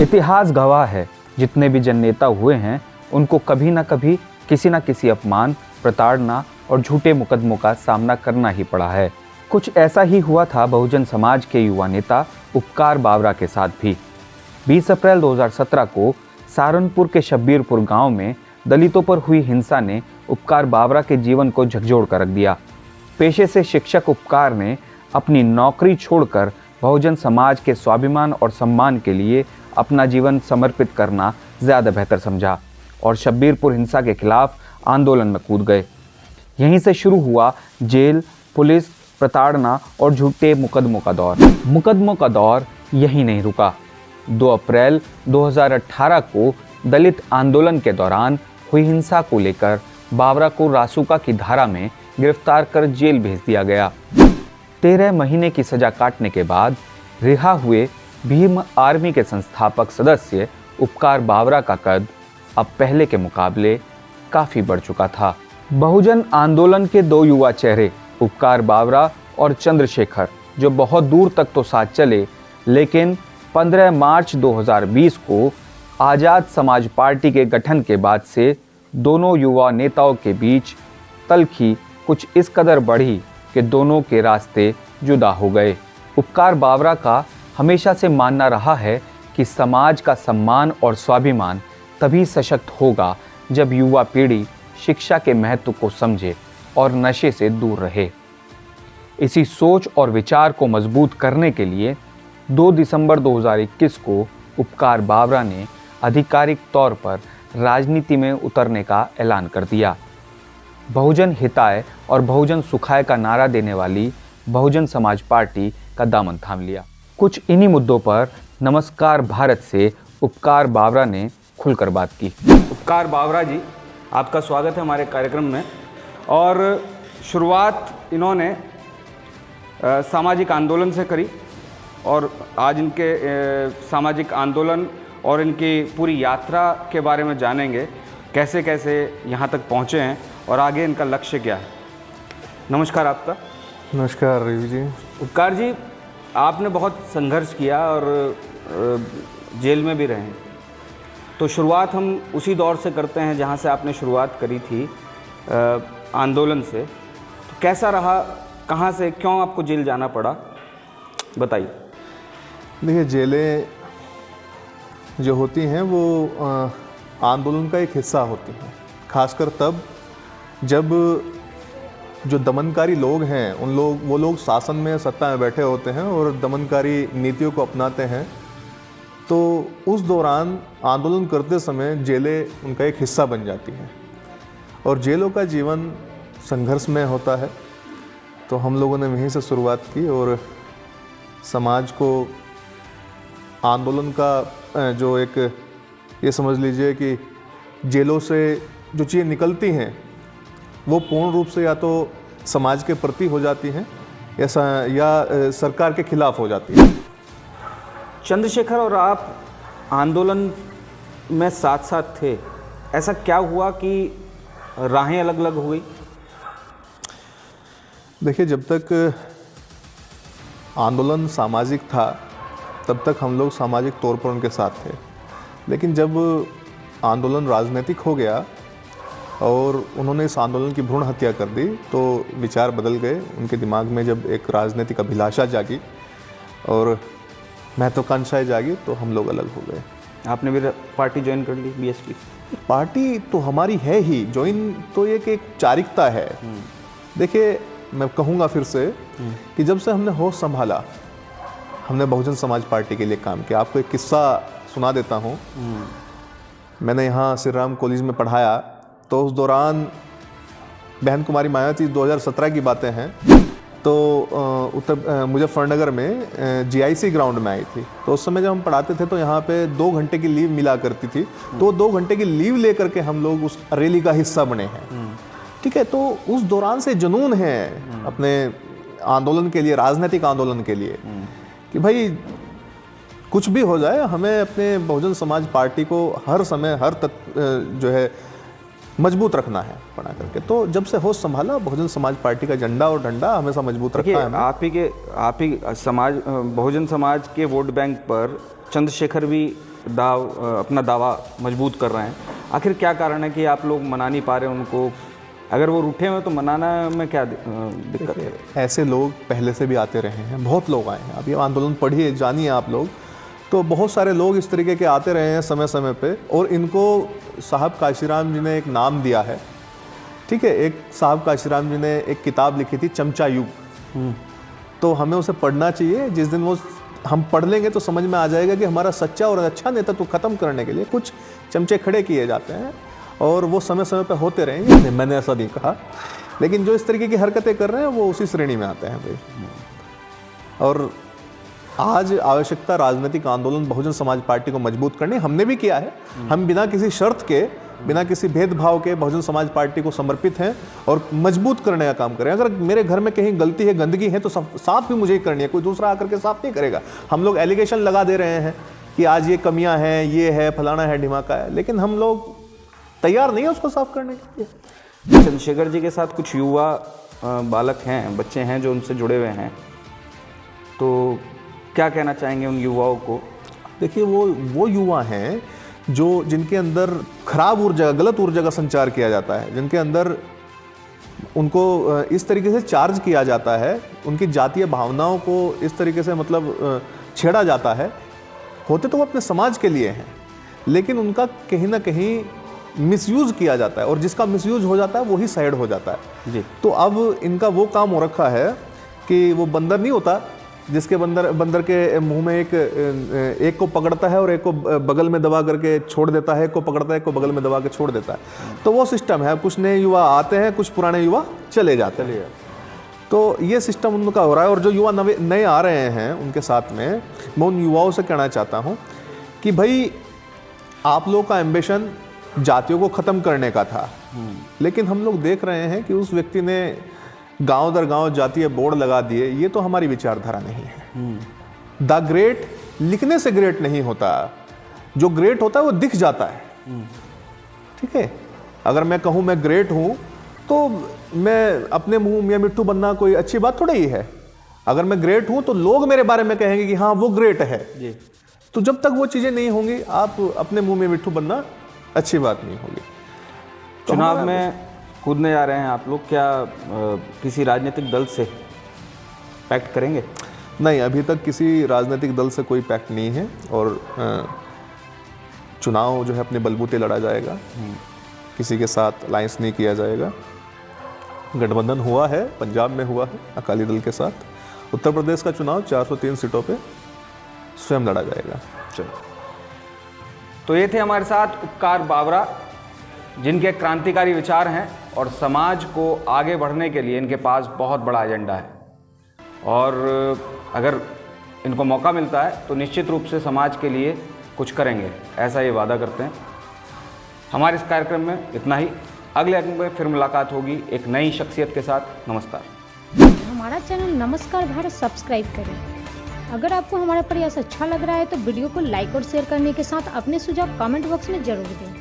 इतिहास गवाह है, जितने भी जननेता हुए हैं उनको कभी ना कभी किसी न किसी अपमान, प्रताड़ना और झूठे मुकदमों का सामना करना ही पड़ा है। कुछ ऐसा ही हुआ था बहुजन समाज के युवा नेता उपकार बावरा के साथ भी। 20 अप्रैल 2017 को सहारनपुर के शब्बीरपुर गांव में दलितों पर हुई हिंसा ने उपकार बावरा के जीवन को झकझोर कर रख दिया। पेशे से शिक्षक उपकार ने अपनी नौकरी छोड़कर बहुजन समाज के स्वाभिमान और सम्मान के लिए अपना जीवन समर्पित करना ज़्यादा बेहतर समझा और शब्बीरपुर हिंसा के खिलाफ आंदोलन में कूद गए। यहीं से शुरू हुआ जेल, पुलिस, प्रताड़ना और झूठे मुकदमों का दौर। मुकदमों का दौर यहीं नहीं रुका। 2 अप्रैल 2018 को दलित आंदोलन के दौरान हुई हिंसा को लेकर बावरा को रासुका की धारा में गिरफ्तार कर जेल भेज दिया गया। 13 महीने की सजा काटने के बाद रिहा हुए भीम आर्मी के संस्थापक सदस्य उपकार बावरा का कद अब पहले के मुकाबले काफ़ी बढ़ चुका था। बहुजन आंदोलन के 2 युवा चेहरे उपकार बावरा और चंद्रशेखर, जो बहुत दूर तक तो साथ चले, लेकिन 15 मार्च 2020 को आज़ाद समाज पार्टी के गठन के बाद से दोनों युवा नेताओं के बीच तल्खी कुछ इस कदर बढ़ी कि दोनों के रास्ते जुदा हो गए। उपकार बावरा का हमेशा से मानना रहा है कि समाज का सम्मान और स्वाभिमान तभी सशक्त होगा जब युवा पीढ़ी शिक्षा के महत्व को समझे और नशे से दूर रहे। इसी सोच और विचार को मजबूत करने के लिए 2 दिसंबर 2021 को उपकार बावरा ने आधिकारिक तौर पर राजनीति में उतरने का ऐलान कर दिया। बहुजन हिताय और बहुजन सुखाय का नारा देने वाली बहुजन समाज पार्टी का दामन थाम लिया। कुछ इन्हीं मुद्दों पर नमस्कार भारत से उपकार बावरा ने खुलकर बात की। उपकार बावरा जी, आपका स्वागत है हमारे कार्यक्रम में। और शुरुआत इन्होंने सामाजिक आंदोलन से करी और आज इनके सामाजिक आंदोलन और इनकी पूरी यात्रा के बारे में जानेंगे, कैसे कैसे यहाँ तक पहुँचे हैं और आगे इनका लक्ष्य क्या है। नमस्कार आपका। नमस्कार रवि जी। उपकार जी, आपने बहुत संघर्ष किया और जेल में भी रहे, तो शुरुआत हम उसी दौर से करते हैं जहाँ से आपने शुरुआत करी थी आंदोलन से। तो कैसा रहा, कहाँ से, क्यों आपको जेल जाना पड़ा, बताइए। देखिए, जेलें जो होती हैं वो आंदोलन का एक हिस्सा होती हैं, खासकर तब जब जो दमनकारी लोग हैं वो लोग शासन में, सत्ता में बैठे होते हैं और दमनकारी नीतियों को अपनाते हैं। तो उस दौरान आंदोलन करते समय जेलें उनका एक हिस्सा बन जाती हैं और जेलों का जीवन संघर्षमय होता है। तो हम लोगों ने वहीं से शुरुआत की और समाज को आंदोलन का जो एक, ये समझ लीजिए कि जेलों से जो चीज़ें निकलती हैं वो पूर्ण रूप से या तो समाज के प्रति हो जाती हैं या सरकार के खिलाफ हो जाती है। चंद्रशेखर और आप आंदोलन में साथ साथ थे, ऐसा क्या हुआ कि राहें अलग अलग हो गई? देखिए, जब तक आंदोलन सामाजिक था तब तक हम लोग सामाजिक तौर पर उनके साथ थे, लेकिन जब आंदोलन राजनीतिक हो गया और उन्होंने इस आंदोलन की भ्रूण हत्या कर दी तो विचार बदल गए। उनके दिमाग में जब एक राजनीतिक अभिलाषा जागी और महत्वाकांक्षाएं जागी तो हम लोग अलग हो गए। आपने भी पार्टी ज्वाइन कर ली, बीएसपी? पार्टी तो हमारी है ही, ज्वाइन तो एक चारिकता है। देखिए, मैं कहूँगा फिर से कि जब से हमने होश संभाला, हमने बहुजन समाज पार्टी के लिए काम किया। आपको एक किस्सा सुना देता हूँ। मैंने यहाँ श्री राम कॉलेज में पढ़ाया, तो उस दौरान बहन कुमारी मायावती 2017 की बातें हैं, तो मुजफ्फरनगर में जीआईसी ग्राउंड में आई थी। तो उस समय जब हम पढ़ाते थे तो यहाँ पे 2 घंटे की लीव मिला करती थी, तो 2 घंटे की लीव लेकर के हम लोग उस रैली का हिस्सा बने हैं। ठीक है, तो उस दौरान से जुनून है अपने आंदोलन के लिए, राजनीतिक आंदोलन के लिए, कि भाई कुछ भी हो जाए हमें अपने बहुजन समाज पार्टी को हर समय हर तक जो है मजबूत रखना है बना करके। तो जब से होश संभाला, बहुजन समाज पार्टी का झंडा और डंडा हमेशा मजबूत रखा है। आप ही समाज, बहुजन समाज के वोट बैंक पर चंद्रशेखर भी अपना दावा मजबूत कर रहे हैं। आखिर क्या कारण है कि आप लोग मना नहीं पा रहे उनको? अगर वो रूठे हुए तो मनाना में क्या दिक्कत है? ऐसे लोग पहले से भी आते रहे हैं, बहुत लोग आए हैं। अभी आंदोलन पढ़िए, जानिए आप लोग, तो बहुत सारे लोग इस तरीके के आते रहे हैं समय समय पे। और इनको साहब काशीराम जी ने एक नाम दिया है, ठीक है। एक साहब काशीराम जी ने एक किताब लिखी थी, चमचा युग। तो हमें उसे पढ़ना चाहिए। जिस दिन वो हम पढ़ लेंगे तो समझ में आ जाएगा कि हमारा सच्चा और अच्छा नेतृत्व खत्म करने के लिए कुछ चमचे खड़े किए जाते हैं, और वो समय समय पे होते रहेंगे। मैंने ऐसा नहीं कहा, लेकिन जो इस तरीके की हरकतें कर रहे हैं वो उसी श्रेणी में आते हैं भाई। और आज आवश्यकता राजनीतिक आंदोलन बहुजन समाज पार्टी को मजबूत करने, हमने भी किया है। हम बिना किसी शर्त के, बिना किसी भेदभाव के बहुजन समाज पार्टी को समर्पित हैं और मजबूत करने का काम करें। अगर मेरे घर में कहीं गलती है, गंदगी है, तो साफ भी मुझे ही करनी है, कोई दूसरा आकर के साफ नहीं करेगा। हम लोग एलिगेशन लगा दे रहे हैं कि आज ये कमियां हैं, ये है, फलाना है, ढिमाका है, लेकिन हम लोग तैयार नहीं है उसको साफ करने के लिए। चंद्रशेखर जी के साथ कुछ युवा बालक हैं, बच्चे हैं जो उनसे जुड़े हुए हैं, तो क्या कहना चाहेंगे उन युवाओं को? देखिए, वो युवा हैं जो जिनके अंदर खराब ऊर्जा, गलत ऊर्जा का संचार किया जाता है, जिनके अंदर उनको इस तरीके से चार्ज किया जाता है, उनकी जातीय भावनाओं को इस तरीके से मतलब छेड़ा जाता है। होते तो वो अपने समाज के लिए हैं, लेकिन उनका कहीं ना कहीं मिसयूज़ किया जाता है, और जिसका मिसयूज़ हो जाता है वही साइड हो जाता है जी। तो अब इनका वो काम हो रखा है कि वो बंदर नहीं होता जिसके बंदर के मुंह में एक को पकड़ता है और एक को बगल में दबा करके छोड़ देता है, एक को पकड़ता है, एक को बगल में दबा के छोड़ देता है। तो वो सिस्टम है। कुछ नए युवा आते हैं, कुछ पुराने युवा चले जाते हैं। तो ये सिस्टम उनका हो रहा है। और जो युवा नए आ रहे हैं उनके साथ में, मैं उन युवाओं से कहना चाहता हूँ कि भाई, आप लोगों का एम्बिशन जातियों को ख़त्म करने का था, लेकिन हम लोग देख रहे हैं कि उस व्यक्ति ने गांव दर गांव जातीय बोर्ड लगा दिए। ये तो हमारी विचारधारा नहीं है। द ग्रेट लिखने से ग्रेट नहीं होता, जो ग्रेट होता है वो दिख जाता है, ठीक है। अगर मैं कहूँ मैं ग्रेट हूँ तो मैं अपने मुंह मियां मिट्टू बनना कोई अच्छी बात थोड़ी ही है। अगर मैं ग्रेट हूँ तो लोग मेरे बारे में कहेंगे कि हाँ वो ग्रेट है जी। तो जब तक वो चीज़ें नहीं होंगी, आप अपने मुंह में मिट्टू बनना अच्छी बात नहीं होगी। तो चुनाव में कूदने जा रहे हैं आप लोग, क्या किसी राजनीतिक दल से पैक्ट करेंगे? नहीं, अभी तक किसी राजनीतिक दल से कोई पैक्ट नहीं है, और चुनाव जो है अपने बलबूते लड़ा जाएगा। किसी के साथ अलायंस नहीं किया जाएगा। गठबंधन हुआ है, पंजाब में हुआ है अकाली दल के साथ। उत्तर प्रदेश का चुनाव 403 सीटों पे स्वयं लड़ा जाएगा। चलो, तो ये थे हमारे साथ उपकार बावरा, जिनके क्रांतिकारी विचार हैं और समाज को आगे बढ़ने के लिए इनके पास बहुत बड़ा एजेंडा है। और अगर इनको मौका मिलता है तो निश्चित रूप से समाज के लिए कुछ करेंगे, ऐसा ये वादा करते हैं। हमारे इस कार्यक्रम में इतना ही। अगले अंक में फिर मुलाकात होगी एक नई शख्सियत के साथ। नमस्कार। हमारा चैनल नमस्कार भारत सब्सक्राइब करें। अगर आपको हमारा प्रयास अच्छा लग रहा है तो वीडियो को लाइक और शेयर करने के साथ अपने सुझाव कमेंट बॉक्स में जरूर दें।